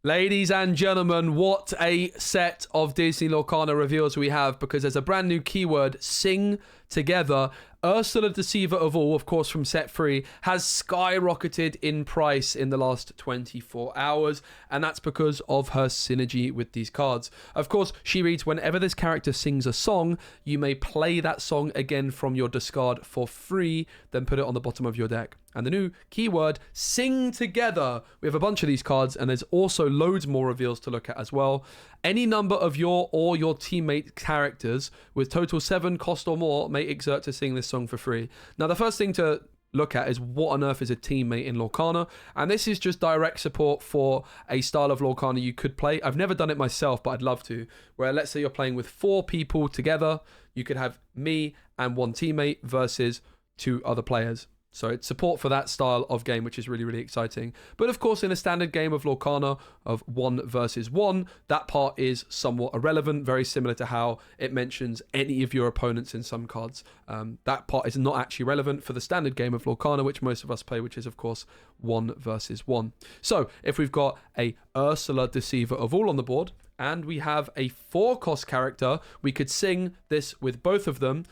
Ladies and gentlemen, what a set of Disney Lorcana reveals we have, because there's a brand new keyword, sing together. Ursula Deceiver of All, of course, from set 3, has skyrocketed in price in the last 24 hours, and that's because of her synergy with these cards. Of course, she reads, whenever this character sings a song, you may play that song again from your discard for free, then put it on the bottom of your deck. And the new keyword, sing together. We have a bunch of these cards, and there's also loads more reveals to look at as well. Any number of your or your teammate characters with total 7 cost or more may exert to sing this song for free. Now, the first thing to look at is what on earth is a teammate in Lorcana, and this is just direct support for a style of Lorcana you could play. I've never done it myself, but I'd love to, where let's say you're playing with 4 people together. You could have me and 1 teammate versus 2 other players. So it's support for that style of game, which is really, really exciting. But of course, in a standard game of Lorcana of 1 versus 1, that part is somewhat irrelevant, very similar to how it mentions any of your opponents in some cards. That part is not actually relevant for the standard game of Lorcana, which most of us play, which is, of course, 1 versus 1. So if we've got a Ursula Deceiver of All on the board, and we have a 4-cost character, we could sing this with both of them,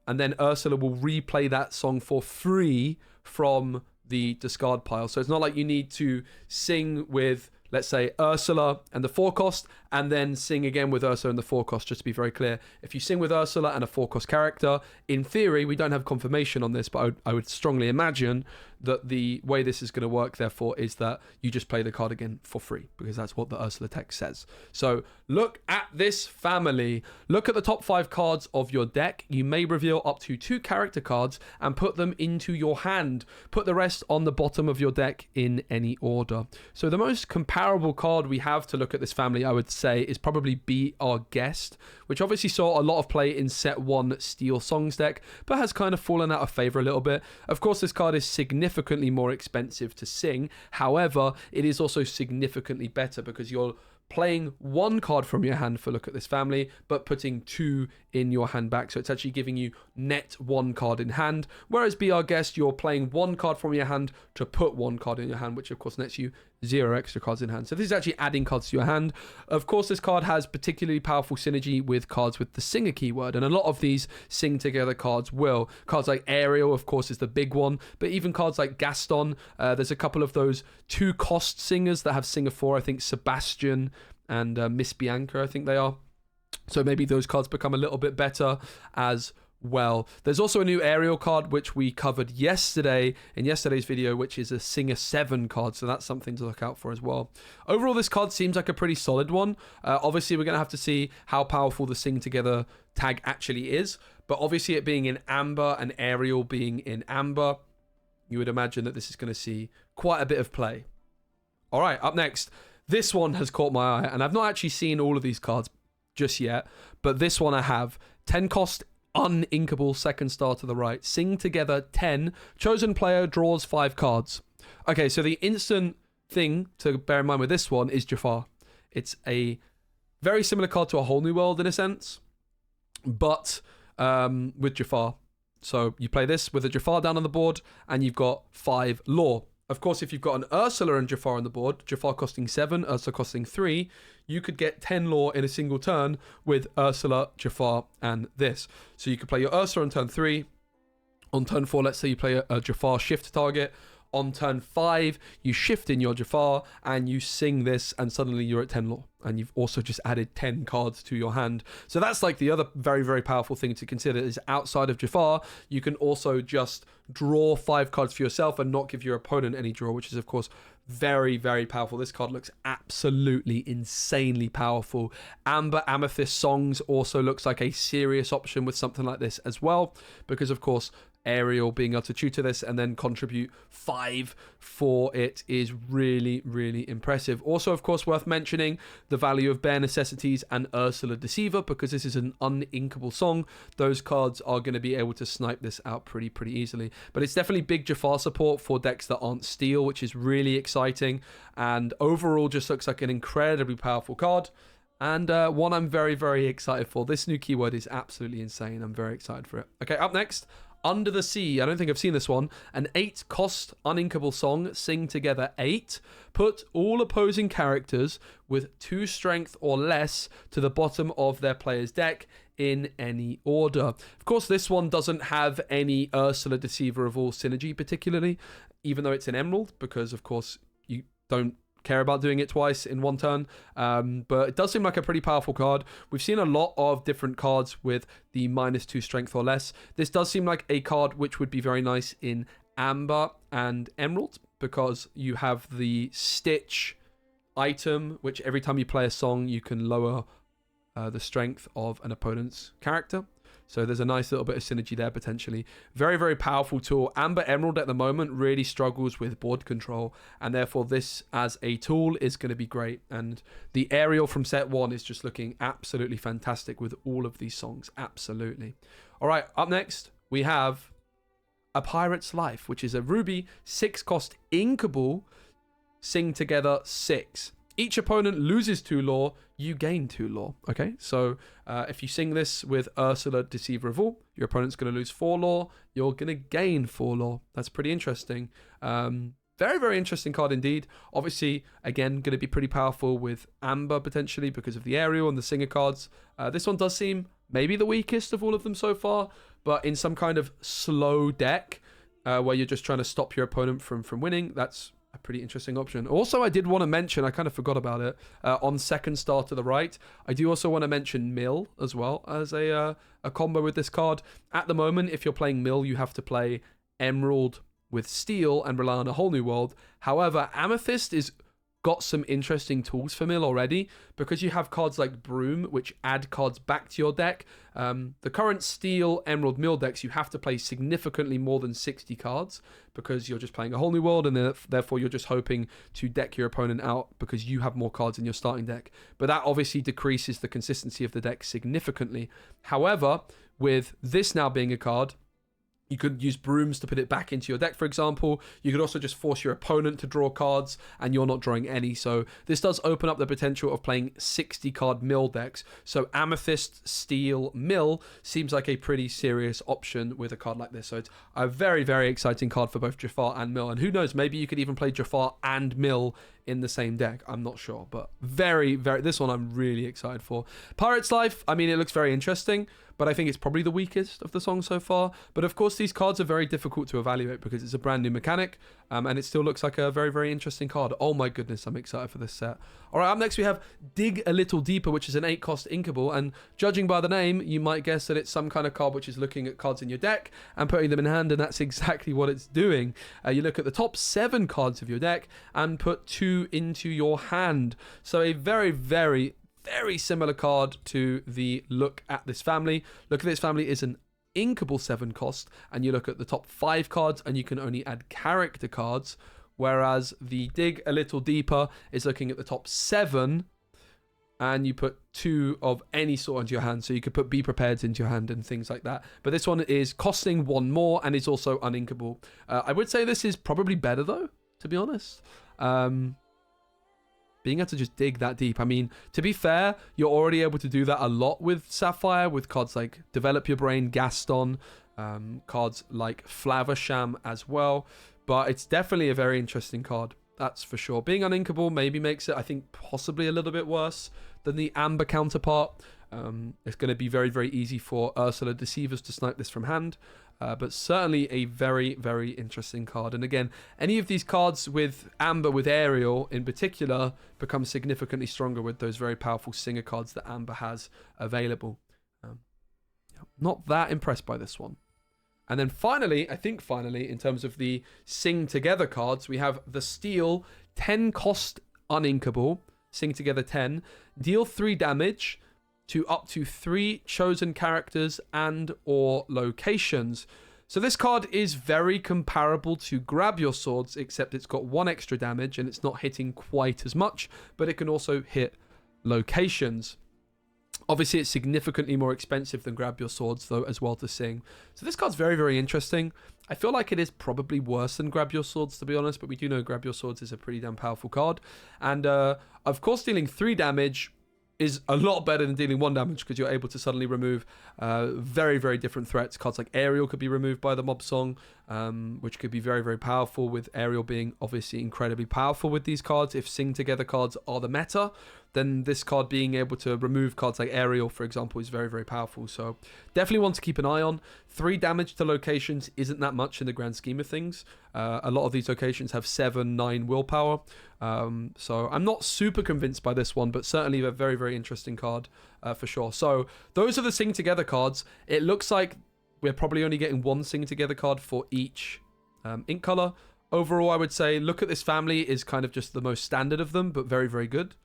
and then Ursula will replay that song for free from the discard pile. So it's not like you need to sing with, let's say, Ursula and the 4-cost, and then sing again with Ursula and the 4-cost, just to be very clear. If you sing with Ursula and a 4-cost character, in theory, we don't have confirmation on this, but I would strongly imagine that the way this is going to work, therefore, is that you just play the card again for free, because that's what the Ursula text says. So look at this family. Look at the top 5 cards of your deck. You may reveal up to 2 character cards and put them into your hand. Put the rest on the bottom of your deck in any order. So the most comparable card we have to look at this family, I would say, is probably Be Our Guest, which obviously saw a lot of play in set 1 Steel Songs deck, but has kind of fallen out of favor a little bit. Of course, this card is significantly more expensive to sing. However, it is also significantly better because you're playing 1 card from your hand for look at this family, but putting 2 in your hand back. So it's actually giving you net 1 card in hand. Whereas Be Our Guest, you're playing 1 card from your hand to put 1 card in your hand, which of course nets you 0 extra cards in hand. So this is actually adding cards to your hand. Of course, this card has particularly powerful synergy with cards with the singer keyword, and a lot of these sing together cards will. Cards like Ariel, of course, is the big one, but even cards like Gaston, there's a couple of those 2-cost singers that have singer 4, I think Sebastian and Miss Bianca, I think they are. So maybe those cards become a little bit better as well. There's also a new Ariel card, which we covered yesterday in yesterday's video, which is a Singer 7 card, so that's something to look out for as well. Overall, this card seems like a pretty solid one. Obviously, we're going to have to see how powerful the Sing Together tag actually is, but obviously it being in Amber and Ariel being in Amber, you would imagine that this is going to see quite a bit of play. All right, up next, this one has caught my eye, and I've not actually seen all of these cards just yet, but this one I have. 10 cost uninkable, 2nd star to the right. Sing Together 10. Chosen player draws 5 cards. Okay, so the instant thing to bear in mind with this one is Jafar. It's a very similar card to A Whole New World in a sense, but with Jafar. So you play this with a Jafar down on the board, and you've got 5 lore. Of course, if you've got an Ursula and Jafar on the board, Jafar costing 7, Ursula costing 3, you could get 10 lore in a single turn with Ursula, Jafar, and this. So you could play your Ursula on turn 3. On turn 4, let's say you play a Jafar shift target. On turn 5, you shift in your Jafar and you sing this, and suddenly you're at 10 lore. And you've also just added 10 cards to your hand. So that's like the other very, very powerful thing to consider is outside of Jafar, you can also just draw 5 cards for yourself and not give your opponent any draw, which is, of course, very, very powerful. This card looks absolutely insanely powerful. Amber Amethyst Songs also looks like a serious option with something like this as well, because, of course, Ariel being able to tutor this and then contribute 5 for it is really, really impressive. Also, of course, worth mentioning the value of Bare Necessities and Ursula Deceiver, because this is an uninkable song. Those cards are going to be able to snipe this out pretty easily. But it's definitely big Jafar support for decks that aren't steel, which is really exciting. And overall, just looks like an incredibly powerful card. And one I'm very, very excited for. This new keyword is absolutely insane. I'm very excited for it. Okay, up next, Under the Sea. I don't think I've seen this one. An 8-cost uninkable song. Sing together 8. Put all opposing characters with 2 strength or less to the bottom of their player's deck in any order. Of course, this one doesn't have any Ursula Deceiver of All synergy particularly, even though it's an Emerald, because of course you don't care about doing it twice in one turn, but it does seem like a pretty powerful card. We've seen a lot of different cards with the -2 strength or less. This does seem like a card which would be very nice in Amber and Emerald, because you have the Stitch item, which every time you play a song you can lower the strength of an opponent's character. So there's a nice little bit of synergy there potentially. Very, very powerful tool. Amber Emerald at the moment really struggles with board control, and therefore this as a tool is going to be great. And the Aerial from set 1 is just looking absolutely fantastic with all of these songs. Absolutely. All right, up next we have A Pirate's Life, which is a ruby 6-cost inkable. Sing together 6. Each opponent loses 2 lore, you gain 2 lore. Okay, so if you sing this with Ursula Deceiver of All, your opponent's going to lose 4 lore, you're going to gain 4 lore. That's pretty interesting. Very, very interesting card indeed. Obviously, again, going to be pretty powerful with Amber potentially because of the Aerial and the Singer cards. This one does seem maybe the weakest of all of them so far, but in some kind of slow deck where you're just trying to stop your opponent from winning, that's a pretty interesting option. Also, I did want to mention, I kind of forgot about it, on second star to the right, I do also want to mention Mill as well as a combo with this card. At the moment, if you're playing Mill, you have to play Emerald with Steel and rely on a whole new world. However, Amethyst is got some interesting tools for Mill already, because you have cards like Broom, which add cards back to your deck. The current Steel, Emerald, Mill decks, you have to play significantly more than 60 cards, because you're just playing a whole new world, and therefore you're just hoping to deck your opponent out because you have more cards in your starting deck. But that obviously decreases the consistency of the deck significantly. However, with this now being a card, you could use Brooms to put it back into your deck, for example. You could also just force your opponent to draw cards, and you're not drawing any. So this does open up the potential of playing 60-card Mill decks. So Amethyst, Steel, Mill seems like a pretty serious option with a card like this. So it's a very, very exciting card for both Jafar and Mill. And who knows, maybe you could even play Jafar and Mill in the same deck. I'm not sure, but very, very, this one I'm really excited for. Pirate's Life, I mean, it looks very interesting, but I think it's probably the weakest of the songs so far. But of course, these cards are very difficult to evaluate because it's a brand new mechanic, and it still looks like a very, very interesting card. Oh my goodness, I'm excited for this set. All right, up next we have Dig a Little Deeper, which is an 8-cost inkable, and judging by the name, you might guess that it's some kind of card which is looking at cards in your deck and putting them in hand, and that's exactly what it's doing. You look at the top 7 cards of your deck and put 2 into your hand. So a very, very, very similar card to the Look at This Family. Look at This Family is an inkable 7-cost, and you look at the top 5 cards and you can only add character cards, whereas the Dig a Little Deeper is looking at the top 7 and you put 2 of any sort into your hand. So you could put Be Prepared into your hand and things like that. But this one is costing 1 more and is also uninkable. I would say this is probably better though, to be honest. Being able to just dig that deep. I mean, to be fair, you're already able to do that a lot with Sapphire, with cards like Develop Your Brain, Gaston, cards like Flaversham as well. But it's definitely a very interesting card, that's for sure. Being uninkable maybe makes it, I think, possibly a little bit worse than the Amber counterpart. It's going to be very, very easy for Ursula Deceivers to snipe this from hand. But certainly a very, very interesting card. And again, any of these cards with Amber, with Aerial in particular, become significantly stronger with those very powerful Singer cards that Amber has available. Not that impressed by this one. And then finally, I think finally, in terms of the Sing Together cards, we have the Steel 10-cost uninkable, Sing Together 10, deal 3 damage to up to 3 chosen characters and or locations. So this card is very comparable to Grab Your Swords, except it's got 1 extra damage and it's not hitting quite as much, but it can also hit locations. Obviously, it's significantly more expensive than Grab Your Swords, though, as well to sing. So this card's very, very interesting. I feel like it is probably worse than Grab Your Swords, to be honest, but we do know Grab Your Swords is a pretty damn powerful card. And, of course, dealing 3 damage is a lot better than dealing 1 damage because you're able to suddenly remove very, very different threats. Cards like Aerial could be removed by the Mob Song, which could be very, very powerful, with Aerial being obviously incredibly powerful with these cards. If Sing Together cards are the meta, then this card being able to remove cards like Aerial, for example, is very, very powerful. So definitely one to keep an eye on. 3 damage to locations isn't that much in the grand scheme of things. A lot of these locations have 7, 9 willpower. So I'm not super convinced by this one, but certainly a very, very interesting card for sure. So those are the Sing Together cards. It looks like we're probably only getting 1 Sing Together card for each ink color. Overall, I would say look at this family is kind of just the most standard of them, but very, very good.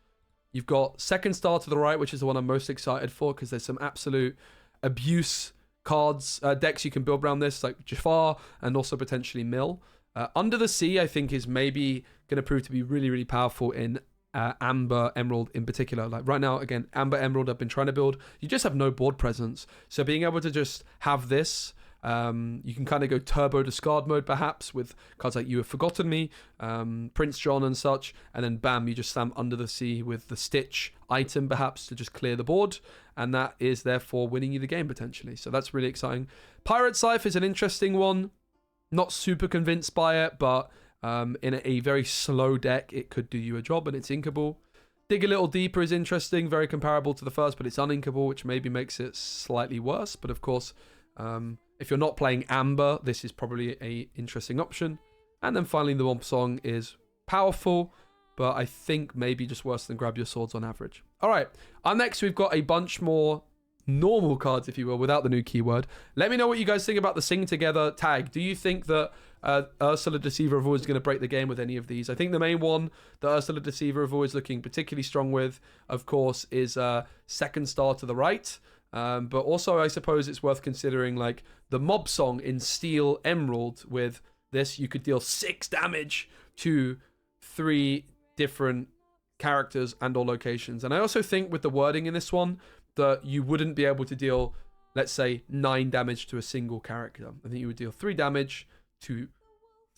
You've got Second Star to the right, which is the one I'm most excited for because there's some absolute abuse cards, decks you can build around this, like Jafar and also potentially Mill. Under the Sea, I think, is maybe going to prove to be really, really powerful in Amber Emerald in particular. Like right now, again, Amber Emerald I've been trying to build. You just have no board presence. So being able to just have this, you can kind of go turbo discard mode perhaps with cards like You Have Forgotten Me, Prince John and such, and then bam, you just slam Under the Sea with the Stitch item perhaps to just clear the board, and that is therefore winning you the game potentially. So that's really exciting. Pirate Scythe is an interesting one. Not super convinced by it, but in a very slow deck, it could do you a job, and it's inkable. Dig a Little Deeper is interesting, very comparable to the first, but it's uninkable, which maybe makes it slightly worse. But of course, if you're not playing Amber, this is probably a interesting option. And then finally, the Mob Song is powerful, but I think maybe just worse than Grab Your Swords on average. All right, up next, we've got a bunch more normal cards, if you will, without the new keyword. Let me know what you guys think about the Sing Together tag. Do you think that Ursula Deceiver of All is going to break the game with any of these? I think the main one that Ursula Deceiver of All is looking particularly strong with, of course, is Second Star to the right. But also, I suppose it's worth considering like the Mob Song in Steel Emerald. With this, you could deal 6 damage to 3 different characters and or locations. And I also think with the wording in this one, that you wouldn't be able to deal, let's say, 9 damage to a single character. I think you would deal 3 damage to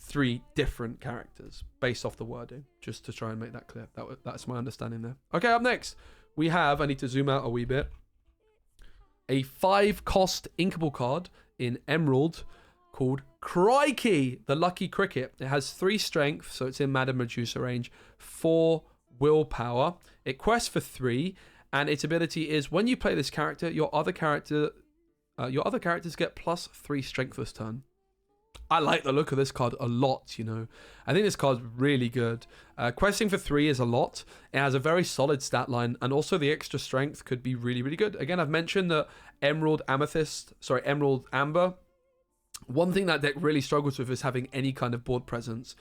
3 different characters based off the wording, just to try and make that clear. That's my understanding there. Okay, up next, we have, I need to zoom out a wee bit, a 5-cost inkable card in Emerald called Crikey, the Lucky Cricket. It has 3 strength, so it's in Madame Medusa range, 4 willpower. It quests for 3, and its ability is when you play this character, your other characters get +3 strength this turn. I like the look of this card a lot, you know. I think this card's really good. Questing for 3 is a lot. It has a very solid stat line, and also the extra strength could be really, really good. Again, I've mentioned that Emerald Amber, one thing that deck really struggles with is having any kind of board presence.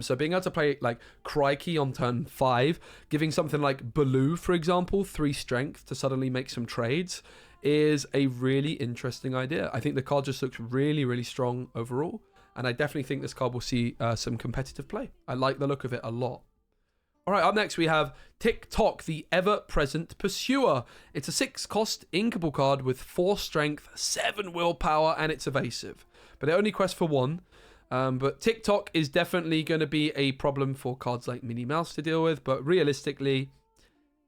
So being able to play like Crikey on turn 5, giving something like Baloo, for example, 3 strength to suddenly make some trades is a really interesting idea. I think the card just looks really, really strong overall. And I definitely think this card will see some competitive play. I like the look of it a lot. All right, up next we have Tick-Tock, the Ever-Present Pursuer. It's a 6-cost inkable card with 4 strength, 7 willpower, and it's evasive. But it only quests for 1. But Tick-Tock is definitely going to be a problem for cards like Minnie Mouse to deal with. But realistically,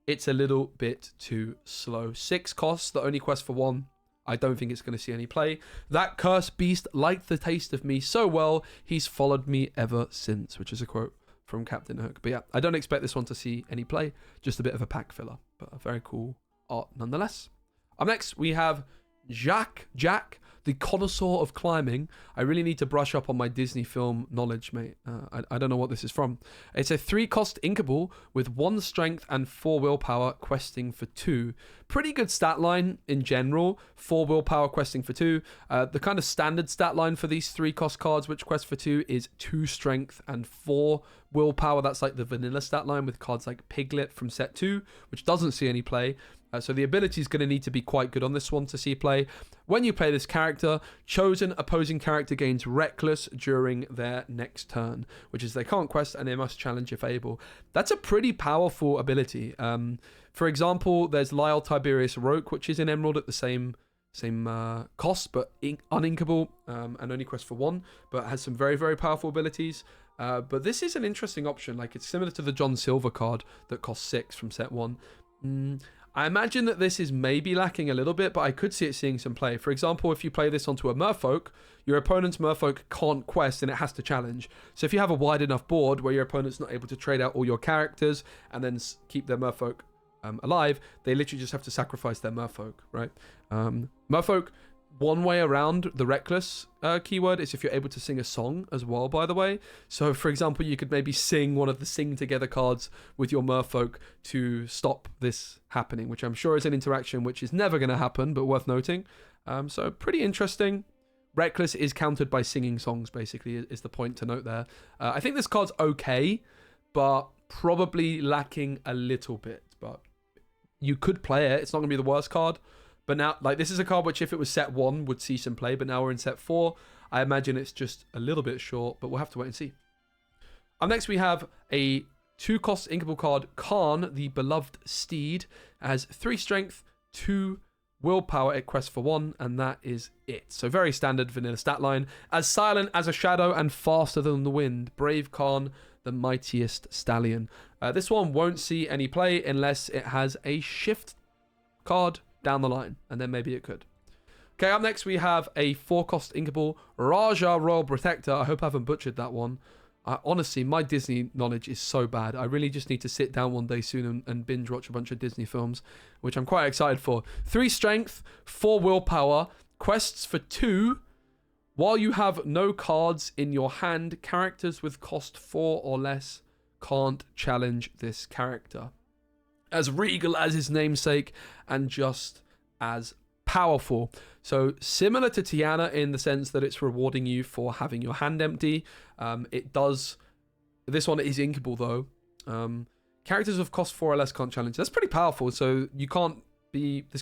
it's a little bit too slow. 6 costs that only quest for 1. I don't think it's going to see any play. That cursed beast liked the taste of me so well, he's followed me ever since, which is a quote from Captain Hook. But yeah, I don't expect this one to see any play. Just a bit of a pack filler, but a very cool art nonetheless. Up next, we have Jack, the connoisseur of climbing. I really need to brush up on my Disney film knowledge, mate. I don't know what this is from. It's a 3-cost inkable with 1 strength and 4 willpower, questing for 2. Pretty good stat line in general. 4 willpower, questing for 2. The kind of standard stat line for these 3-cost cards, which quest for 2, is 2 strength and 4 willpower. That's like the vanilla stat line with cards like Piglet from set 2, which doesn't see any play. So the ability is going to need to be quite good on this one to see play. When you play this character, chosen opposing character gains Reckless during their next turn, which is they can't quest and they must challenge if able. That's a pretty powerful ability. For example, there's Lyle Tiberius Roke, which is in Emerald at the same cost, but uninkable and only quest for 1, but has some very, very powerful abilities. But this is an interesting option. Like, it's similar to the John Silver card that costs 6 from set 1. I imagine that this is maybe lacking a little bit, but I could see it seeing some play. For example, if you play this onto a merfolk, your opponent's merfolk can't quest and it has to challenge. So if you have a wide enough board where your opponent's not able to trade out all your characters and then keep their merfolk alive, they literally just have to sacrifice their merfolk, right? Merfolk, one way around the reckless keyword is if you're able to sing a song as well, by the way. So for example, you could maybe sing one of the sing together cards with your merfolk to stop this happening, which I'm sure is an interaction which is never going to happen, but worth noting. So pretty interesting. Reckless is countered by singing songs, basically, is the point to note there. I think this card's okay, but probably lacking a little bit. But you could play it. It's not going to be the worst card. But now, like, this is a card which, if it was set 1, would see some play. But now we're in set 4. I imagine it's just a little bit short, but we'll have to wait and see. Up next, we have a 2-cost inkable card, Khan, the Beloved Steed. It has 3 strength, 2 willpower. It quests for 1, and that is it. So very standard vanilla stat line. As silent as a shadow and faster than the wind, Brave Khan, the mightiest stallion. This one won't see any play unless it has a shift card down the line, and then maybe it could. Okay, up next we have a 4-cost inkable, Raja Royal Protector. I hope I haven't butchered that one. Honestly, my Disney knowledge is so bad. I really just need to sit down one day soon and binge watch a bunch of Disney films, which I'm quite excited for. 3 strength, 4 willpower, quests for 2. While you have no cards in your hand, characters with cost 4 or less can't challenge this character. As regal as his namesake and just as powerful. So similar to Tiana in the sense that it's rewarding you for having your hand empty. This one is inkable though. Characters of cost 4 or less can't challenge. That's pretty powerful. So this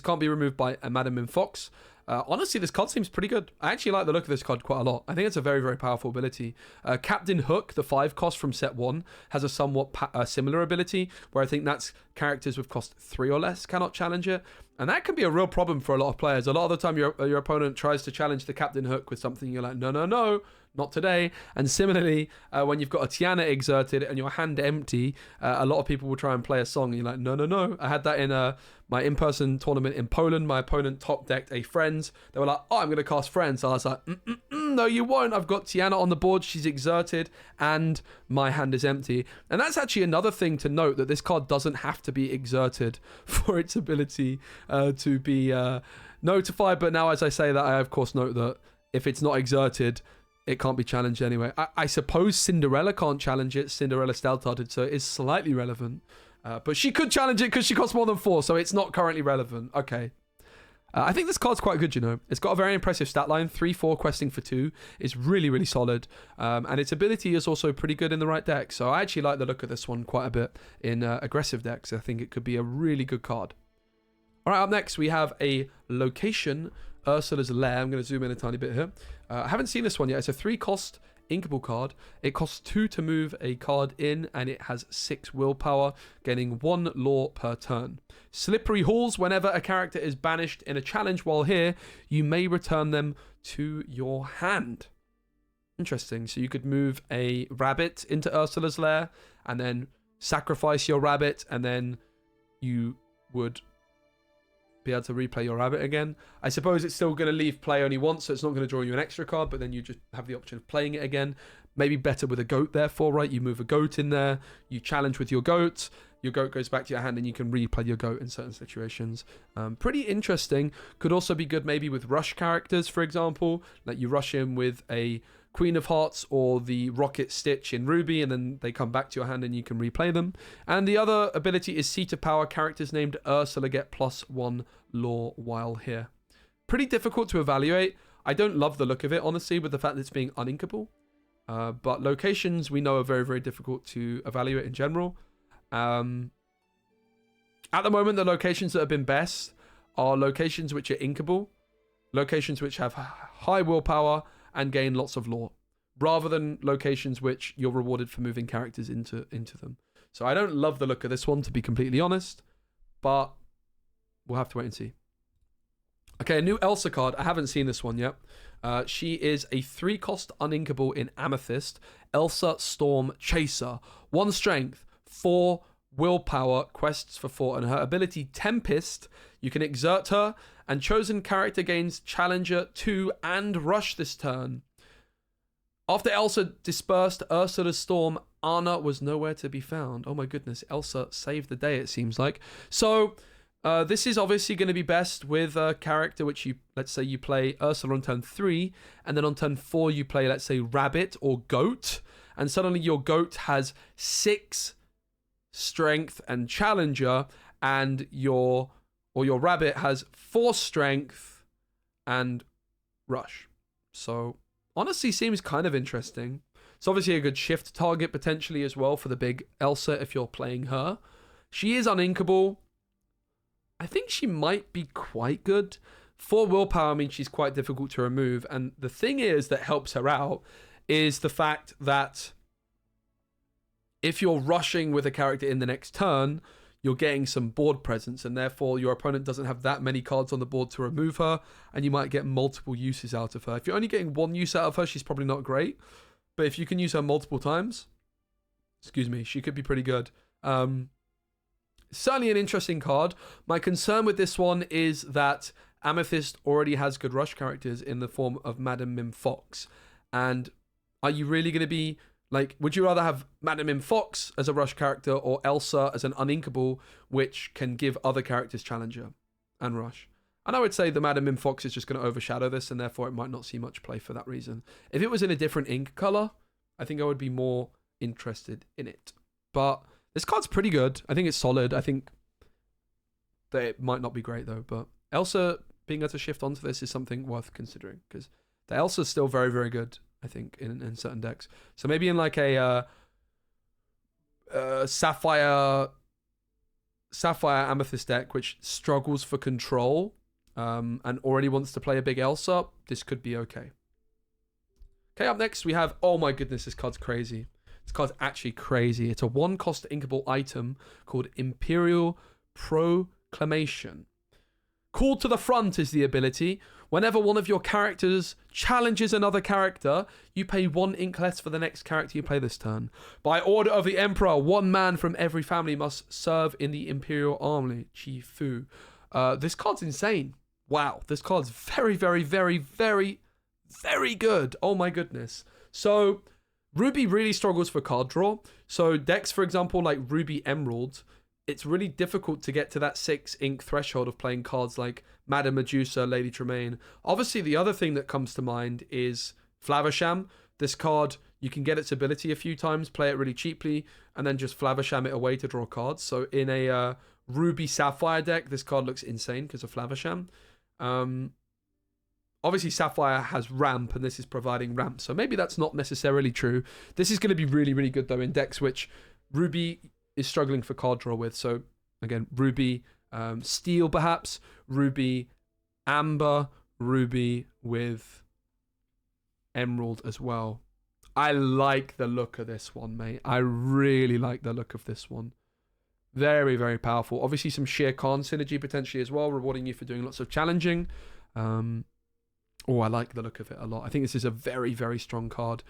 can't be removed by a Madam in Fox. Honestly, this card seems pretty good. I actually like the look of this card quite a lot. I think it's a very, very powerful ability. Captain Hook, the 5-cost from set 1, has a somewhat similar ability, where I think that's characters with cost 3 or less cannot challenge it. And that can be a real problem for a lot of players. A lot of the time, your opponent tries to challenge the Captain Hook with something, you're like, no, not today. And similarly, when you've got a Tiana exerted and your hand empty, a lot of people will try and play a song. And you're like, no. I had that in my in-person tournament in Poland. My opponent top-decked a Friends. They were like, oh, I'm going to cast Friends. So I was like, no, you won't. I've got Tiana on the board. She's exerted and my hand is empty. And that's actually another thing to note, that this card doesn't have to be exerted for its ability to be notified. But now, as I say that, I of course note that if it's not exerted, it can't be challenged anyway. I suppose Cinderella can't challenge it. Cinderella stealth-hearted, so it is slightly relevant. But she could challenge it because she costs more than 4, so it's not currently relevant. Okay. I think this card's quite good, you know. It's got a very impressive stat line. 3-4 questing for 2 is really, really solid. And its ability is also pretty good in the right deck. So I actually like the look of this one quite a bit in aggressive decks. I think it could be a really good card. All right, up next we have a location, Ursula's Lair. I'm going to zoom in a tiny bit here. I haven't seen this one yet. It's a 3-cost inkable card. It costs 2 to move a card in, and it has 6 willpower, gaining 1 law per turn. Slippery Halls. Whenever a character is banished in a challenge while here, you may return them to your hand. Interesting. So you could move a rabbit into Ursula's Lair, and then sacrifice your rabbit, and then you would be able to replay your rabbit again. I suppose it's still going to leave play only once, so it's not going to draw you an extra card, but then you just have the option of playing it again. Maybe better with a goat, therefore, right? You move a goat in there, you challenge with your goat goes back to your hand, and you can replay your goat in certain situations. Pretty interesting. Could also be good maybe with rush characters, for example. Like you rush in with a Queen of Hearts or the Rocket Stitch in Ruby, and then they come back to your hand and you can replay them. And the other ability is Seat of Power. Characters named Ursula get +1 law while here. Pretty difficult to evaluate. I don't love the look of it, honestly, with the fact that it's being uninkable. But locations we know are very, very difficult to evaluate in general. At the moment, the locations that have been best are locations which are inkable, locations which have high willpower and gain lots of lore, rather than locations which you're rewarded for moving characters into them. So I don't love the look of this one, to be completely honest, but we'll have to wait and see. Okay, a new Elsa card. I haven't seen this one yet. She is a 3-cost uninkable in Amethyst. Elsa Storm Chaser. 1 strength, 4 willpower, quests for 4, and her ability Tempest, you can exert her, and chosen character gains Challenger 2 and Rush this turn. After Elsa dispersed Ursula's storm, Anna was nowhere to be found. Oh my goodness, Elsa saved the day, it seems like. So, this is obviously going to be best with a character which let's say you play Ursula on turn 3, and then on turn 4 you play, let's say, Rabbit or Goat, and suddenly your Goat has 6 strength and Challenger, and your Rabbit has 4 strength and Rush. So honestly seems kind of interesting. It's obviously a good shift target potentially as well for the big Elsa if you're playing her. She is uninkable. I think she might be quite good. 4 willpower means she's quite difficult to remove, and the thing is that helps her out is the fact that if you're rushing with a character in the next turn, you're getting some board presence, and therefore your opponent doesn't have that many cards on the board to remove her, and you might get multiple uses out of her. If you're only getting 1 use out of her, she's probably not great, but if you can use her multiple times, she could be pretty good. Certainly an interesting card. My concern with this one is that Amethyst already has good rush characters in the form of Madame Mim Fox, and are you really going to be like, would you rather have Madame Mim Fox as a rush character or Elsa as an uninkable, which can give other characters Challenger and rush? And I would say the Madame Mim Fox is just going to overshadow this, and therefore it might not see much play for that reason. If it was in a different ink color, I think I would be more interested in it. But this card's pretty good. I think it's solid. I think that it might not be great though, but Elsa being able to shift onto this is something worth considering, because the Elsa's still very, very good, I think, in certain decks. So maybe in like a Sapphire Amethyst deck, which struggles for control and already wants to play a big Elsa, this could be okay. Okay, up next we have, oh my goodness, this card's crazy. This card's actually crazy. It's a 1-cost inkable item called Imperial Proclamation. Called to the front is the ability. Whenever one of your characters challenges another character, you pay 1 ink less for the next character you play this turn. By order of the Emperor, 1 man from every family must serve in the Imperial Army. Chifu. This card's insane. Wow, this card's very, very, very, very, very good. Oh my goodness. So Ruby really struggles for card draw. So decks, for example, like Ruby Emerald, it's really difficult to get to that 6 ink threshold of playing cards like Madame Medusa, Lady Tremaine. Obviously, the other thing that comes to mind is Flaversham. This card, you can get its ability a few times, play it really cheaply, and then just Flaversham it away to draw cards. So in a Ruby Sapphire deck, this card looks insane because of Flaversham. Obviously, Sapphire has ramp, and this is providing ramp, so maybe that's not necessarily true. This is going to be really, really good, though, in decks which Ruby is struggling for card draw with. So, again, Ruby Steel, perhaps. Ruby Amber. Ruby with Emerald as well. I like the look of this one, mate. I really like the look of this one. Very, very powerful. Obviously, some Shere Khan synergy potentially as well, rewarding you for doing lots of challenging. Oh, I like the look of it a lot. I think this is a very, very strong card.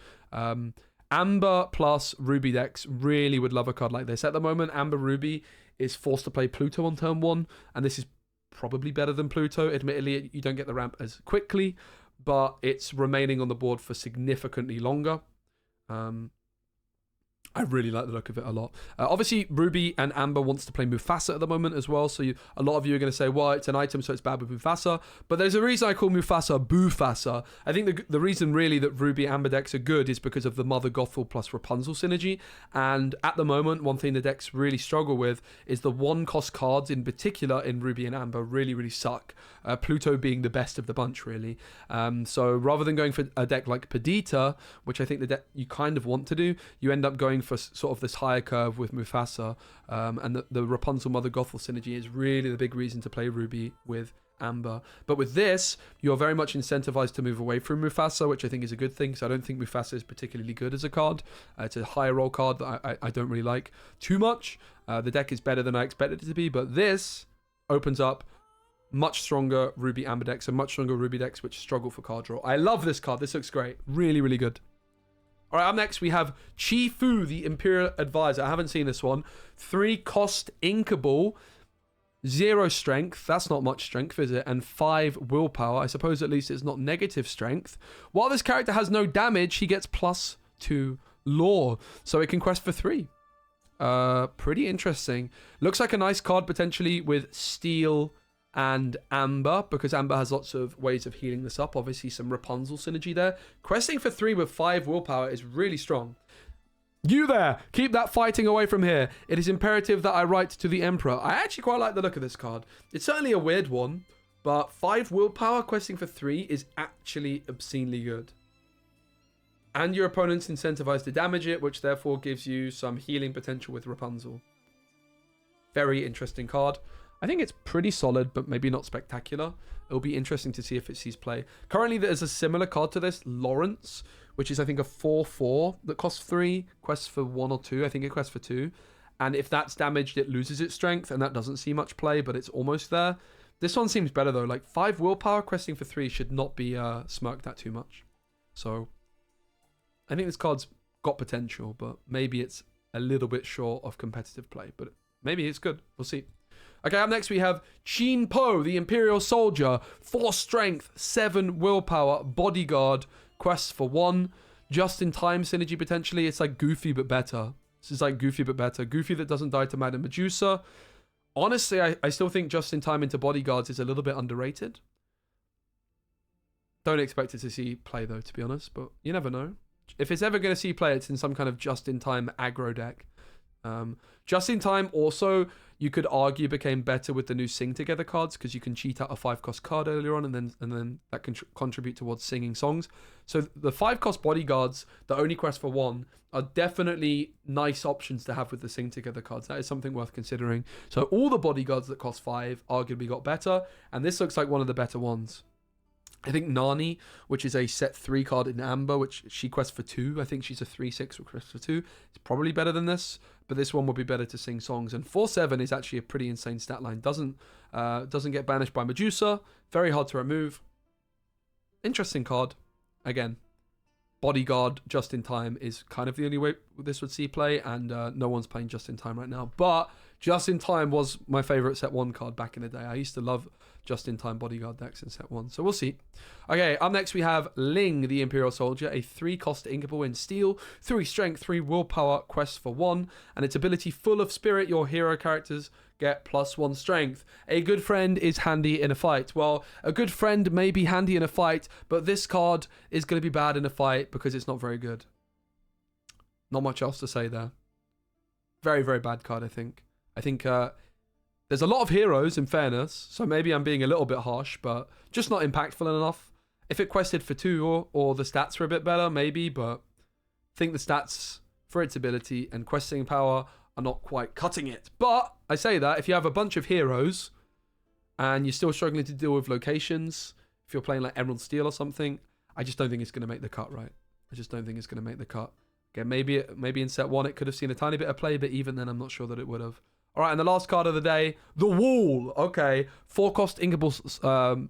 Amber plus Ruby decks really would love a card like this. At the moment, Amber Ruby is forced to play Pluto on turn 1, and this is probably better than Pluto. Admittedly, you don't get the ramp as quickly, but it's remaining on the board for significantly longer. I really like the look of it a lot. Obviously, Ruby and Amber wants to play Mufasa at the moment as well. So a lot of you are going to say, well, it's an item, so it's bad with Mufasa. But there's a reason I call Mufasa Bufasa. I think the reason really that Ruby Amber decks are good is because of the Mother Gothel plus Rapunzel synergy. And at the moment, one thing the decks really struggle with is the 1-cost cards, in particular in Ruby and Amber, really, really suck. Pluto being the best of the bunch, really. So rather than going for a deck like Perdita, which I think the deck you kind of want to do, you end up going for sort of this higher curve with Mufasa, and the Rapunzel Mother Gothel synergy is really the big reason to play Ruby with Amber. But with this, you're very much incentivized to move away from Mufasa, which I think is a good thing, so I don't think Mufasa is particularly good as a card. It's a higher roll card that I don't really like too much. The deck is better than I expected it to be, but this opens up much stronger Ruby Amber decks and much stronger Ruby decks which struggle for card draw. I love this card. This looks great. Really, really good. All right, up next we have Chi-Fu, the Imperial Advisor. I haven't seen this one. 3 cost inkable, 0 strength. That's not much strength, is it? And 5 willpower. I suppose at least it's not negative strength. While this character has no damage, he gets +2 lore. So it can quest for 3. Pretty interesting. Looks like a nice card potentially with steel and amber, because amber has lots of ways of healing this up. Obviously some Rapunzel synergy there. Questing for 3 with 5 willpower is really strong. You there, keep that fighting away from here. It is imperative that I write to the Emperor. I actually quite like the look of this card. It's certainly a weird one, but 5 willpower questing for 3 is actually obscenely good. And your opponent's incentivized to damage it, which therefore gives you some healing potential with Rapunzel. Very interesting card. I think it's pretty solid, but maybe not spectacular. It'll be interesting to see if it sees play. Currently, there's a similar card to this, Lawrence, which is, I think, a 4/4 that costs 3, quests for 1 or 2. I think it quests for 2. And if that's damaged, it loses its strength, and that doesn't see much play, but it's almost there. This one seems better, though. Like, 5 willpower questing for 3 should not be smirked at too much. So I think this card's got potential, but maybe it's a little bit short of competitive play. But maybe it's good. We'll see. Okay, up next we have Qin Po, the Imperial Soldier. 4 strength, 7 willpower, bodyguard, quests for 1. Just-in-time synergy potentially. It's like Goofy but better. This is like Goofy but better. Goofy that doesn't die to Madame Medusa. Honestly, I still think just-in-time into bodyguards is a little bit underrated. Don't expect it to see play though, to be honest, but you never know. If it's ever going to see play, it's in some kind of just-in-time aggro deck. Just-in-time also, you could argue, became better with the new Sing Together cards, because you can cheat out a 5-cost card earlier on, and then that can contribute towards singing songs. So the 5-cost bodyguards that only quest for 1 are definitely nice options to have with the Sing Together cards. That is something worth considering. So all the bodyguards that cost 5 arguably got better, and this looks like one of the better ones. I think Nani, which is a set 3 card in Amber, which she quests for 2. I think she's a 3/6 with quest for 2. It's probably better than this, but this one will be better to sing songs. And 4/7 is actually a pretty insane stat line. Doesn't get banished by Medusa. Very hard to remove. Interesting card. Again, bodyguard just in time is kind of the only way this would see play, and no one's playing just in time right now. But just in time was my favorite set 1 card back in the day. I used to love just-in-time bodyguard decks in set 1. So we'll see. Okay, up next we have Ling, the Imperial Soldier, a 3-cost inkable in steel, 3 strength, 3 willpower, quest for 1, and its ability full of spirit. Your hero characters get +1 strength. A good friend is handy in a fight. Well, a good friend may be handy in a fight, but this card is going to be bad in a fight because it's not very good. Not much else to say there. Very, very bad card, I think. There's a lot of heroes, in fairness, so maybe I'm being a little bit harsh, but just not impactful enough. If it quested for 2 or the stats were a bit better, maybe, but I think the stats for its ability and questing power are not quite cutting it. But I say that, if you have a bunch of heroes and you're still struggling to deal with locations, if you're playing like Emerald Steel or something, I just don't think it's going to make the cut, right? I just don't think it's going to make the cut. Again, maybe in set 1 it could have seen a tiny bit of play, but even then I'm not sure that it would have. All right, and the last card of the day, the Wall. Okay, 4-cost inkable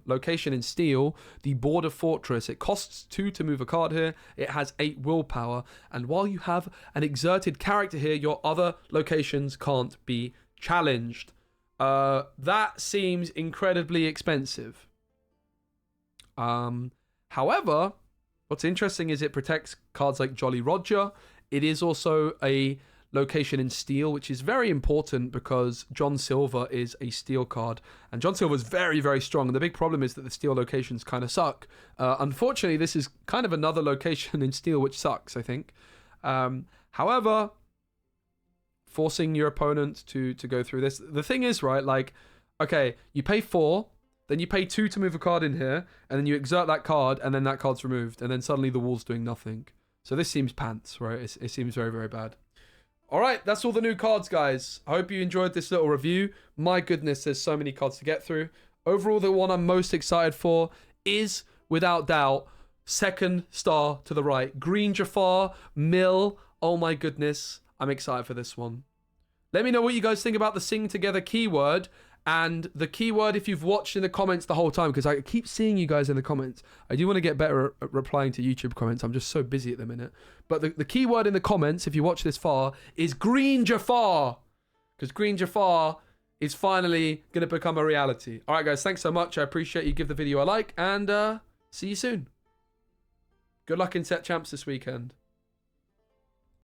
location in steel, the Border Fortress. It costs 2 to move a card here. It has 8 willpower, and while you have an exerted character here, your other locations can't be challenged. That seems incredibly expensive. However, what's interesting is it protects cards like Jolly Roger. It is also a location in steel, which is very important because John Silver is a steel card, and John Silver is very, very strong. And the big problem is that the steel locations kind of suck. Unfortunately, this is kind of another location in steel which sucks, I think. However, forcing your opponent to go through this. The thing is, right, like, okay, you pay 4, then you pay 2 to move a card in here, and then you exert that card, and then that card's removed, and then suddenly the Wall's doing nothing. So this seems pants, right? It seems very, very bad. All right, that's all the new cards, guys. I hope you enjoyed this little review. My goodness, there's so many cards to get through. Overall, the one I'm most excited for is, without doubt, second star to the right. Green Jafar, Mill. Oh my goodness, I'm excited for this one. Let me know what you guys think about the Sing Together keyword. And the keyword, if you've watched in the comments the whole time, because I keep seeing you guys in the comments. I do want to get better at replying to YouTube comments. I'm just so busy at the minute. But the keyword in the comments, if you watch this far, is Green Jafar. Because Green Jafar is finally going to become a reality. All right, guys, thanks so much. I appreciate you. Give the video a like, and see you soon. Good luck in set champs this weekend.